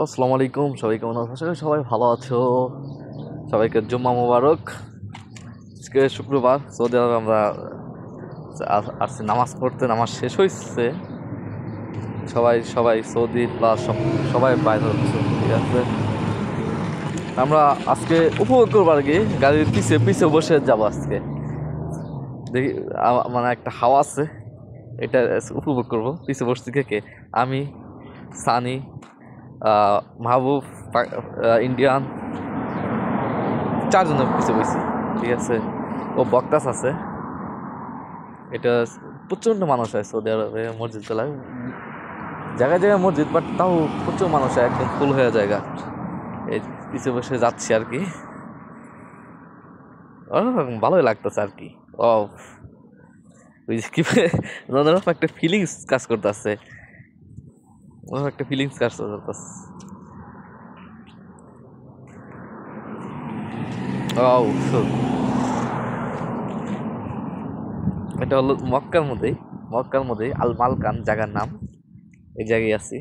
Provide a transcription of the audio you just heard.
আসসালামু আলাইকুম, সবাই কেমন আছো? আশা করি সবাই ভালো আছো। সবাইকে জুম্মা মোবারক। আজকে শুক্রবার, সৌদি আরবে আমরা আসছি নামাজ পড়তে। নামাজ শেষ হয়েছে, সবাই সবাই সৌদি প্লাস সবাই বাইরে হচ্ছে, ঠিক আছে। আমরা আজকে উপভোগ করবো আর কি, গাড়ির পিছে পিছে বসে যাবো আজকে। দেখি মানে একটা হাওয়া আছে, এটা উপভোগ করবো। পিছে বসছি কে? আমি, সানি, মাহবুব, ইন্ডিয়ান, চারজনের পিছে বসছি, ঠিক আছে। ও বক্তাস আছে। এটা প্রচণ্ড মানুষ হয় সৌদি আরবে মসজিদ গুলায়, জায়গায় জায়গায় মসজিদ, বাট তাও প্রচুর মানুষ হয়, একদম ফুল হয়ে জায়গা। এই পিছে বসে যাচ্ছি আর কি, ভালোই লাগতেছে আর কি। ও ওই যে কি অন্যরকম একটা ফিলিংস কাজ করতেছে, অন্যরকম একটা ফিলিংস কাজ করতেছে। ও এটা হলো মক্কার মধ্যেই আল মালকান জায়গার নাম। এই জায়গায় আছি।